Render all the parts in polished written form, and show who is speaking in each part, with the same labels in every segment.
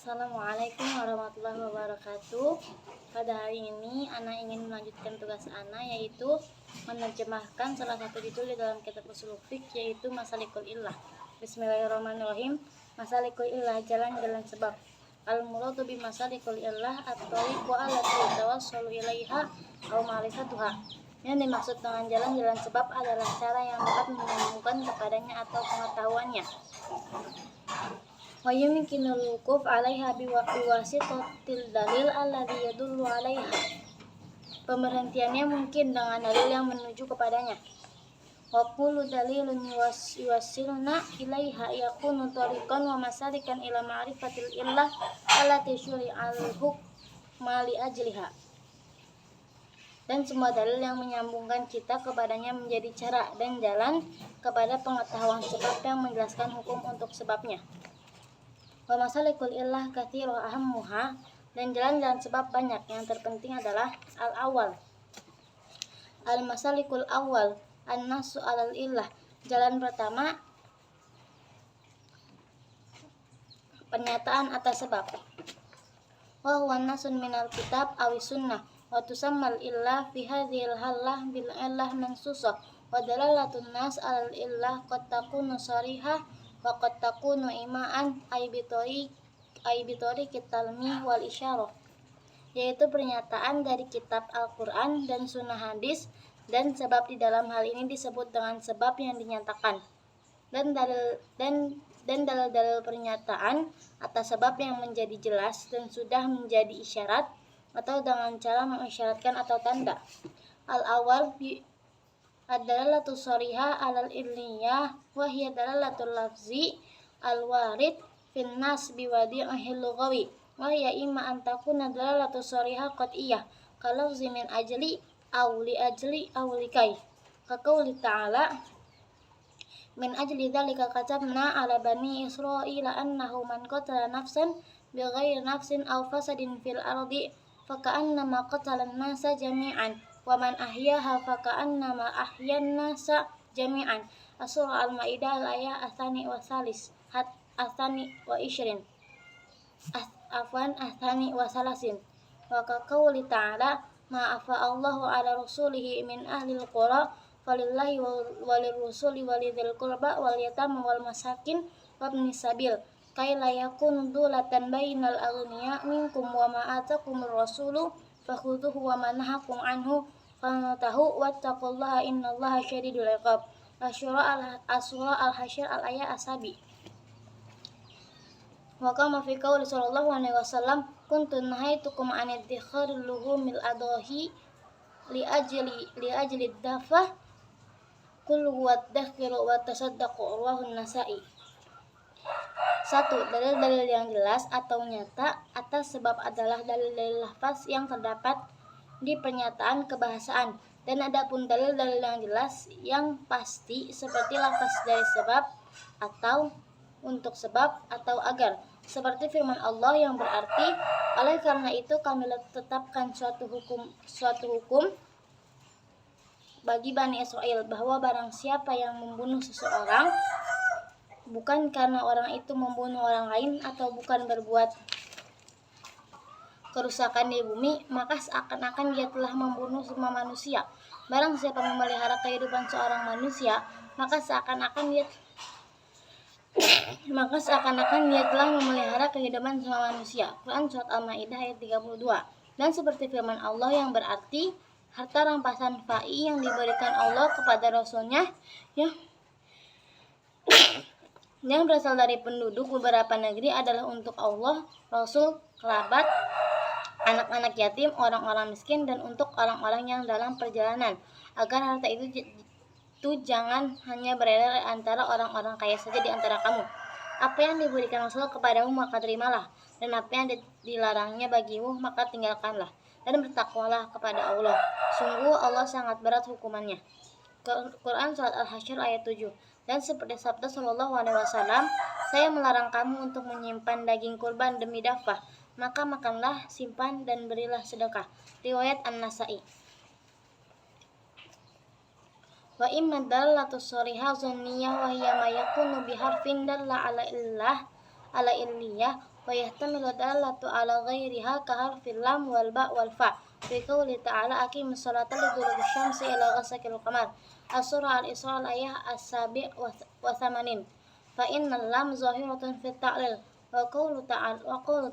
Speaker 1: Assalamualaikum warahmatullahi wabarakatuh. Pada hari ini Ana ingin melanjutkan tugas Ana, yaitu menerjemahkan salah satu judul di dalam kitab Ushul Fiqh, yaitu Masalikul Illah. Bismillahirrahmanirrahim. Masalikul Illah, jalan-jalan sebab. Al-muradu bi masalikul illah at-thariqu allati tawassalu ilaiha aw ma'rifatuha. Yang dimaksud dengan jalan-jalan sebab adalah cara yang dapat menyambungkan kepadanya atau pengetahuannya. Wa yumkinul wuquf 'alaiha biwasitatil dalil alladhi yadullu 'alaiha. Pemberhentiannya mungkin dengan dalil yang menuju kepadanya. Wa kullu dalilun yuwassiluna ilaiha yakunu tariqan wa masalikan ila ma'rifatil illah allati syuri'al hukma li ajliha. Dan semua dalil yang menyambungkan kita kepadanya menjadi cara dan jalan kepada pengetahuan sebab yang menjelaskan hukum untuk sebabnya. Wa masalikul illah katsirun ahammuha, dan jalan-jalan sebab banyak, yang terpenting adalah al-awwal. Al-masalikul awwal an-nasu alal illah, jalan pertama pernyataan atas sebab. Wa huwa nasun minal kitab awi sunnah wa tusammal illah fi hadhil halah bil illah mansusah wa dalalatun nas alal illah qad takunu sarihah wa qad takunu ima'an ay bitori kitalmi wal isyarah, yaitu pernyataan dari kitab Al-Quran dan sunnah hadis, dan sebab di dalam hal ini disebut dengan sebab yang dinyatakan, dan dalil-dalil pernyataan atas sebab yang menjadi jelas dan sudah menjadi isyarat atau dengan cara mengisyaratkan atau tanda. Al-awwal ad-dalalatu shariha alal illiyah wa hiya dalalatul lafzi al-warid fin nas biwadi'ihil lughawi wa hiya imma an takuna dalalatu shariha qat'iyah kalafzi min ajli aw li ajli aw likai ka qouli ta'ala min ajli dzalika katabna ala bani israila annahu man qatala nafsan bighairi nafsin aw fasadin fil ardi faka'annama qatalan nasa jami'an wa man ahyaha faka'annama ahyan nasa jami'an. Surah Al-Maidah al-ayah atsani wa salis atsani wa ishrin atsani wa salasin wa kaqouli ta'ala ma afa Allahu ala rasulihi min ahli al-qura falillahi walir rusuli walidhil qurba wal yatama wal masakin wabnis sabil kai la yakun dulatan bainal aghniya minkum wa ma atakumur rasulu fakhudhuhu wa ma nahakum anhu fantahu wattaqullaha innallaha syadidul iqab. Asy-Syura al-Hasyr al-ayah asabi. Wa kama fi qouli sallallahu alaihi wasallam kuntu nahaitukum an idkharil luhumil adahi li ajli dafa kullu wa dakhiru wa tasaddaqu ruahun nasa'i. 1. Dalil-dalil yang jelas atau nyata atas sebab adalah dalil-dalil lafaz yang terdapat di pernyataan kebahasaan, dan adapun dalil-dalil yang jelas yang pasti seperti lafaz dari sebab atau untuk sebab atau agar, seperti firman Allah yang berarti oleh karena itu kami tetapkan suatu hukum bagi Bani Israel bahwa barang siapa yang membunuh seseorang bukan karena orang itu membunuh orang lain atau bukan berbuat kerusakan di bumi, maka seakan-akan dia telah membunuh semua manusia. Barang siapa memelihara kehidupan seorang manusia, maka seakan-akan dia telah memelihara kehidupan semua manusia. Quran Surat Al-Maidah ayat 32. Dan seperti firman Allah yang berarti harta rampasan fa'i yang diberikan Allah kepada Rasulnya yang berasal dari penduduk beberapa negeri adalah untuk Allah, Rasul, kerabat, anak-anak yatim, orang-orang miskin, dan untuk orang-orang yang dalam perjalanan, agar harta itu jangan hanya beredar antara orang-orang kaya saja di antara kamu. Apa yang diberikan Rasul kepadamu maka terimalah, dan apa yang dilarangnya bagimu maka tinggalkanlah, dan bertakwalah kepada Allah. Sungguh Allah sangat berat hukumannya. Quran Surat Al-Hasyr ayat 7. Dan seperti sabda sallallahu alaihi wasallam, saya melarang kamu untuk menyimpan daging kurban demi dafah, maka makanlah, simpan, dan berilah sedekah. Riwayat An-Nasa'i. Wa imma dalatu shariha zanniyah wa hiya ma yakunu biharfin dalla ala illiyah wa yahtamilu dalatu ala ghairiha ka harfil lam wal ba wal fa fi qouli ta'ala aqimus sholata liduluki syamsi ila ghasaqil qamar. As-surah Al-Isra ayah as-sabi' wa thamanin. Fa innal lam zahiratun fit ta'lil wa qawlu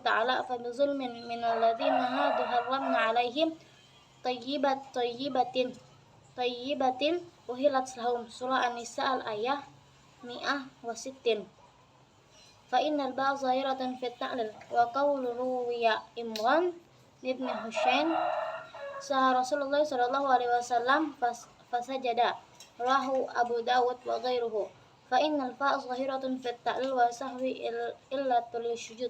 Speaker 1: ta'ala fa bizulmin minal ladzina hadu harramna 'alaihim tayyibatin uhilat lahum. Surah An-Nisa al-ayah mi'ah wa sittin. Fa innal ba' zahiratun fit ta'lil wa qawlu ruwiya Imran ibn Husain sah Rasulullah sallallahu alaihi wasallam fasajada rahu Abu Dawud wa ghairuhu. Fa innal fa' zahiratun fit ta'lil wa sahwi illatul sujud.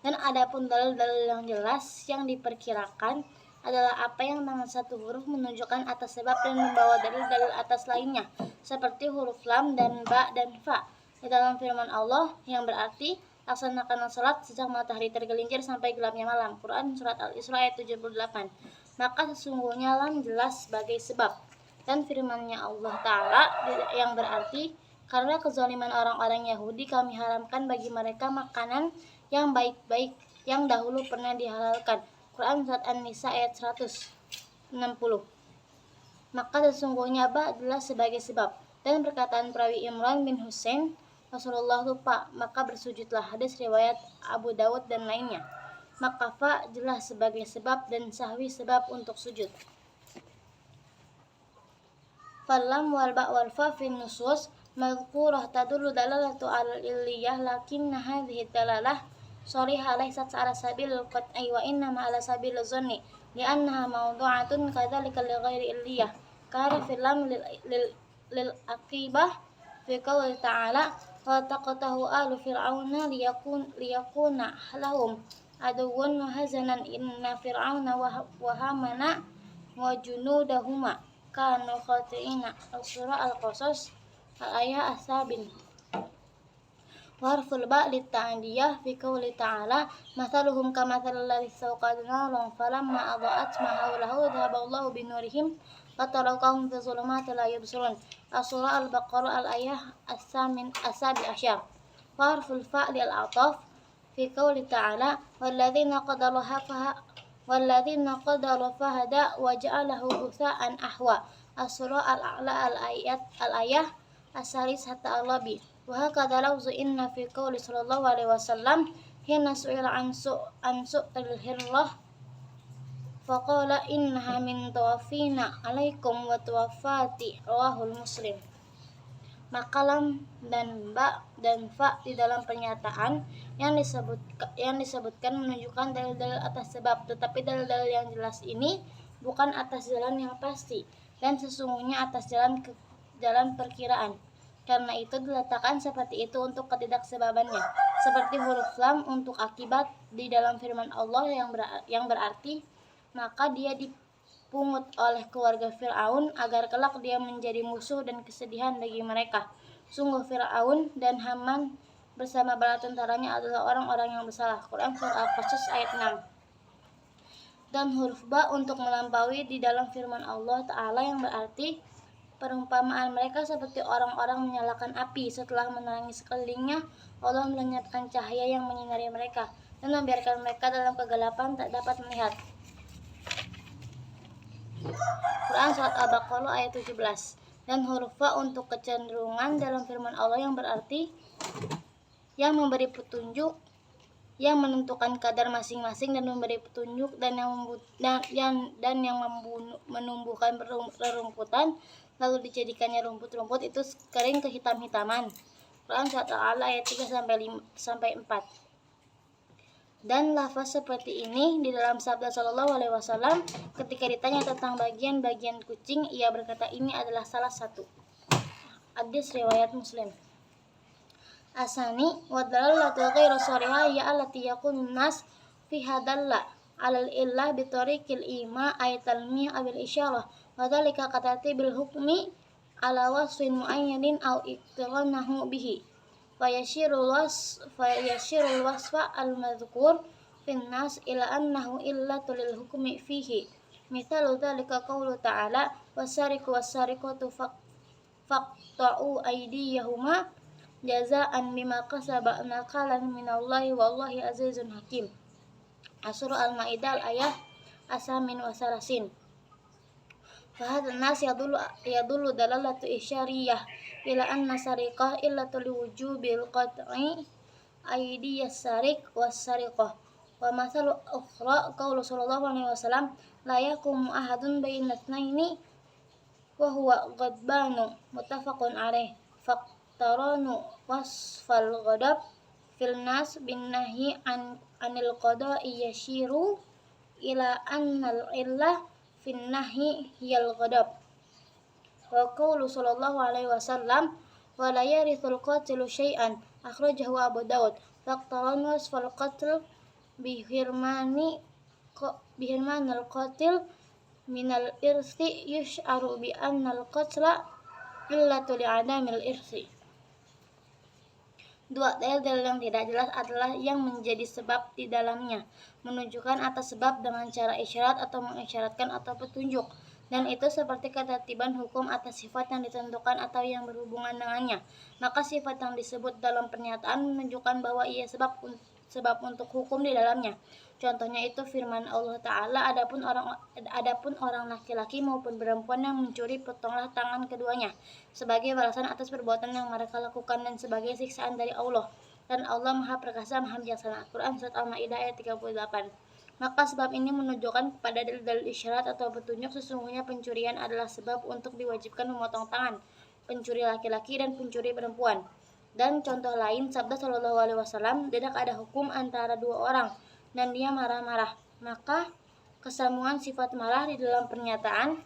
Speaker 1: Dan adapun dalil-dalil yang jelas yang diperkirakan adalah apa yang dengan satu huruf menunjukkan atas sebab dan membawa dalil-dalil atas lainnya, seperti huruf lam dan ba dan fa di dalam firman Allah yang berarti laksanakanlah salat sejak matahari tergelincir sampai gelapnya malam. Quran surat Al-Isra ayat 78. Maka sesungguhnya lam jelas sebagai sebab, dan firman-Nya Allah Ta'ala yang berarti karena kezaliman orang-orang Yahudi kami haramkan bagi mereka makanan yang baik-baik yang dahulu pernah dihalalkan. Quran surat An-Nisa ayat 160. Maka sesungguhnya ba jelas sebagai sebab, dan perkataan perawi Imran bin Husain Rasulullah lupa maka bersujudlah, hadis riwayat Abu Dawud dan lainnya. Maka fa jelas sebagai sebab dan sahwi sebab untuk sujud. Falam wal ba wal fa fi nusus madhkurah tadullu dalalatu al illiyah lakinna hadhihi dalalah sharihah laysat ala sabil qat'i wa innama ala sabil zanni li'annaha mawdu'atun kadzalika li ghairi illiyah kana fil lam lil aqibah fi qouli ta'ala wa taqatahu alu fir'auna liyakuna lahum aduwwan wa hazanan inna fir'auna wa hamana wa junudahuma kanu khati'ina. Surah Al-Qasas al-ayah as-sabin. Warful ba' lit-ta'diyah fi qouli ta'ala mathaluhum kamathalil ladzi istawqada naran falamma adha'at ma hawlahu dhahaba Allahu binurihim fatarakahum fi dhulumatin la yubsirun. Surah Al-Baqarah al-ayah as-sabi asyar. Warful fa' lil-'athaf fi qouli ta'ala walladzina qadaru fahada wa ja'alahu ghutha'an ahwa. Surah Al-A'la al-ayah as-salis hatta al-labi. Wa hakadha lafzu inna fi qouli sallallahu alaihi wasallam hina su'ila an su'til hirrah faqala innaha min tawafina alaikum wa tawaffati rawahul Muslim. Maka lam dan ba dan fa di dalam pernyataan yang disebutkan menunjukkan dalil-dalil atas sebab, tetapi dalil-dalil yang jelas ini bukan atas jalan yang pasti dan sesungguhnya atas jalan perkiraan. Karena itu diletakkan seperti itu untuk ketidaksebabannya, seperti huruf lam untuk akibat di dalam firman Allah yang berarti maka dia dipungut oleh keluarga Fir'aun agar kelak dia menjadi musuh dan kesedihan bagi mereka. Sungguh Fir'aun dan Haman bersama bala tentaranya adalah orang-orang yang bersalah. Quran surah Al-Qasas ayat 6. Dan huruf ba untuk melampaui di dalam firman Allah Ta'ala yang berarti perumpamaan mereka seperti orang-orang menyalakan api setelah menerangi sekelilingnya. Allah melenyapkan cahaya yang menyinari mereka dan membiarkan mereka dalam kegelapan tak dapat melihat. Quran surat Al-Baqarah ayat 17. Dan huruf fa untuk kecenderungan dalam firman Allah yang berarti yang memberi petunjuk, yang menentukan kadar masing-masing dan memberi petunjuk dan yang menumbuhkan rerumputan lalu dijadikannya rumput-rumput itu kering kehitam-hitaman. Quran surat Al-A'la ayat 3 sampai 4. Dan lafaz seperti ini di dalam sabda sallallahu alaihi wasallam ketika ditanya tentang bagian-bagian kucing, ia berkata ini adalah salah satu. Hadis riwayat Muslim. Asani wa dalalatu ghairu sharihah ya allati yakun nas fi hadalla alal illah bi tariqil ima ayatal mi abil isyarah wa dzalika katatibil hukmi ala wasfin muayyanin aw iqtiranahu bihi fayashirul wasfa al madhkur fin nas ila annahu illatul lil hukmi fihi. Mithalu dzalika qaulu ta'ala wasariqu wasariqatu faqta'u aydiyahuma jazaan bima kasaba nakalan minallahi wallahi azizun hakim. Surah Al-Maidah ayat asamin wasalasin. Fahadha nas yadullu dalalatu isyariyah ila anna sariqah illatu liwujubil qat'i aydiyas sarik was sariqah. Wa mathalu ukhra qaulu sallallahu alaihi wasallam la yaqumu ahadun baina itsnaini wa huwa ghadbanu muttafaqun alaih. Faqtaranu wasfal ghadab fil nas bin nahi anil qada'i yashiru ila annal illah fin nahi hiyal ghadab. Wa qawlu sallallahu alaihi wasallam wa la yarithul qatilu syai'an akhrajahu Abu Daud. Faqtaran wasfal qatl bihirmanil qatil minal irsi yush'aru bi annal qatla illatu li'adamil irsi. Dua, dalil yang tidak jelas adalah yang menjadi sebab di dalamnya, menunjukkan atas sebab dengan cara isyarat atau mengisyaratkan atau petunjuk, dan itu seperti ketertiban hukum atas sifat yang ditentukan atau yang berhubungan dengannya. Maka sifat yang disebut dalam pernyataan menunjukkan bahwa ia sebab untuk hukum di dalamnya. Contohnya itu firman Allah Ta'ala, adapun orang laki-laki maupun perempuan yang mencuri, potonglah tangan keduanya sebagai balasan atas perbuatan yang mereka lakukan dan sebagai siksaan dari Allah. Dan Allah Maha Perkasa, Maha Bijaksana. Al-Quran Surat Al-Maidah ayat 38. Maka sebab ini menunjukkan kepada dalil-dalil isyarat atau petunjuk sesungguhnya pencurian adalah sebab untuk diwajibkan memotong tangan pencuri laki-laki dan pencuri perempuan. Dan contoh lain, sabda Shallallahu Alaihi Wasallam, tidak ada hukum antara dua orang dan dia marah-marah, maka kesambungan sifat marah di dalam pernyataan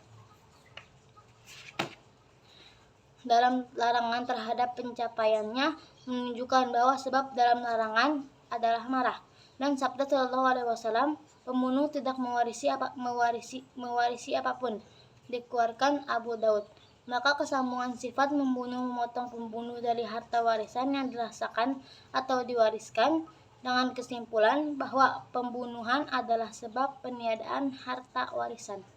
Speaker 1: dalam larangan terhadap pencapaiannya menunjukkan bahwa sebab dalam larangan adalah marah. Dan sabda Shallallahu Alaihi Wasallam, pembunuh tidak mewarisi apapun, dikeluarkan Abu Daud. Maka kesambungan sifat membunuh memotong pembunuh dari harta warisan yang dirasakan atau diwariskan dengan kesimpulan bahwa pembunuhan adalah sebab peniadaan harta warisan.